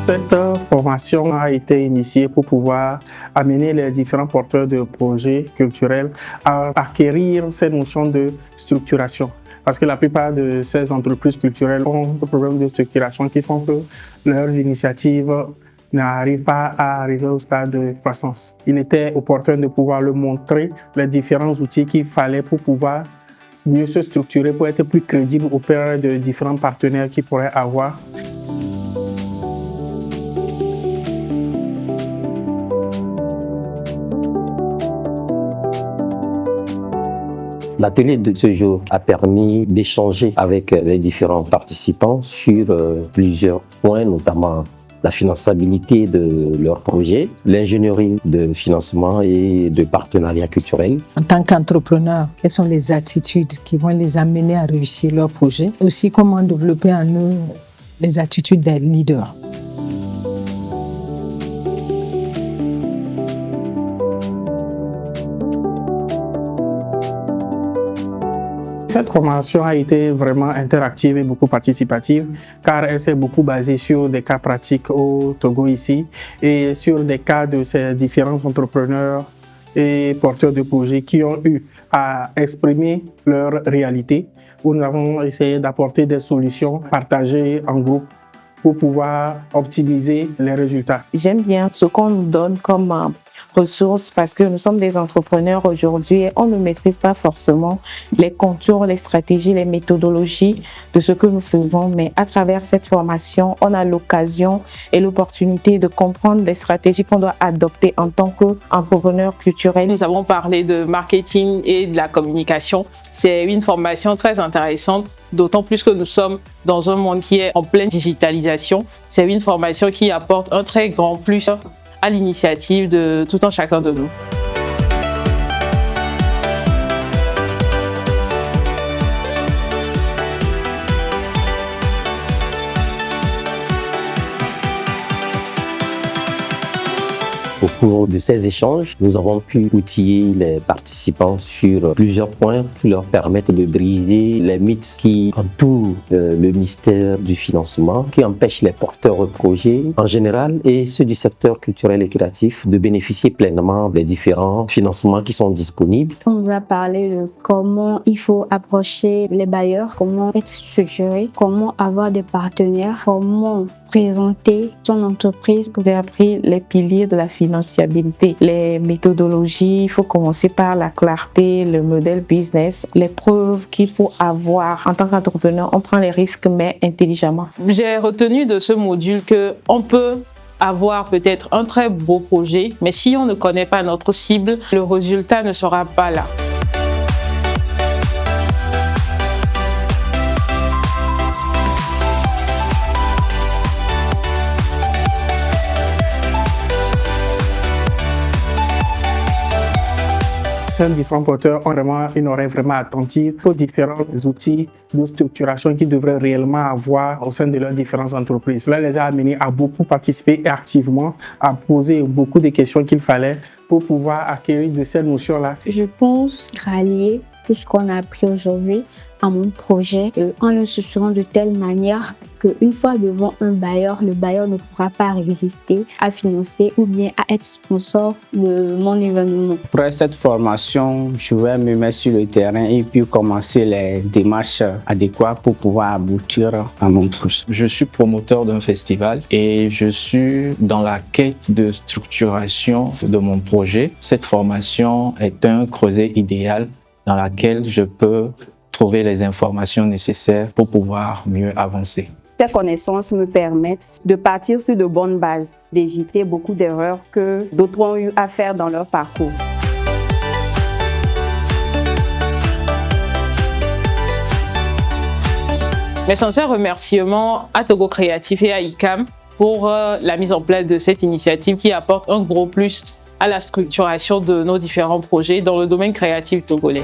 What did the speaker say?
Cette formation a été initiée pour pouvoir amener les différents porteurs de projets culturels à acquérir ces notions de structuration. Parce que la plupart de ces entreprises culturelles ont des problèmes de structuration qui font que leurs initiatives n'arrivent pas à arriver au stade de croissance. Il était opportun de pouvoir leur montrer les différents outils qu'il fallait pour pouvoir mieux se structurer, pour être plus crédible auprès de différents partenaires qu'ils pourraient avoir. L'atelier de ce jour a permis d'échanger avec les différents participants sur plusieurs points, notamment la finançabilité de leurs projets, l'ingénierie de financement et de partenariat culturel. En tant qu'entrepreneur, quelles sont les attitudes qui vont les amener à réussir leur projet? Aussi, comment développer en eux les attitudes des leaders? Cette formation a été vraiment interactive et beaucoup participative car elle s'est beaucoup basée sur des cas pratiques au Togo ici et sur des cas de ces différents entrepreneurs et porteurs de projets qui ont eu à exprimer leur réalité, où nous avons essayé d'apporter des solutions partagées en groupe pour pouvoir optimiser les résultats. J'aime bien ce qu'on nous donne comme ressources parce que nous sommes des entrepreneurs aujourd'hui et on ne maîtrise pas forcément les contours, les stratégies, les méthodologies de ce que nous faisons. Mais à travers cette formation, on a l'occasion et l'opportunité de comprendre les stratégies qu'on doit adopter en tant qu'entrepreneur culturel. Nous avons parlé de marketing et de la communication. C'est une formation très intéressante, d'autant plus que nous sommes dans un monde qui est en pleine digitalisation. C'est une formation qui apporte un très grand plus à l'initiative de tout un chacun de nous. Au cours de ces échanges, nous avons pu outiller les participants sur plusieurs points qui leur permettent de briser les mythes qui entourent le mystère du financement, qui empêchent les porteurs de projets en général et ceux du secteur culturel et créatif de bénéficier pleinement des différents financements qui sont disponibles. On nous a parlé de comment il faut approcher les bailleurs, comment être structuré, comment avoir des partenaires, comment présenter son entreprise. J'ai appris les piliers de la financiabilité, les méthodologies. Il faut commencer par la clarté, le modèle business, les preuves qu'il faut avoir. En tant qu'entrepreneur, on prend les risques mais intelligemment. J'ai retenu de ce module qu'on peut avoir peut-être un très beau projet, mais si on ne connaît pas notre cible, le résultat ne sera pas là. Ces différents porteurs ont vraiment une oreille vraiment attentive aux différents outils de structuration qu'ils devraient réellement avoir au sein de leurs différentes entreprises. Cela les a amenés à beaucoup participer et activement à poser beaucoup de questions qu'il fallait pour pouvoir acquérir de ces notions-là. Je pense rallier tout ce qu'on a appris aujourd'hui à mon projet en le structurant de telle manière qu'une fois devant un bailleur, le bailleur ne pourra pas résister à financer ou bien à être sponsor de mon événement. Après cette formation, je vais me mettre sur le terrain et puis commencer les démarches adéquates pour pouvoir aboutir à mon projet. Je suis promoteur d'un festival et je suis dans la quête de structuration de mon projet. Cette formation est un creuset idéal dans laquelle je peux trouver les informations nécessaires pour pouvoir mieux avancer. Ces connaissances me permettent de partir sur de bonnes bases, d'éviter beaucoup d'erreurs que d'autres ont eu à faire dans leur parcours. Mes sincères remerciements à Togo Créatif et à ICAM pour la mise en place de cette initiative qui apporte un gros plus à la structuration de nos différents projets dans le domaine créatif togolais.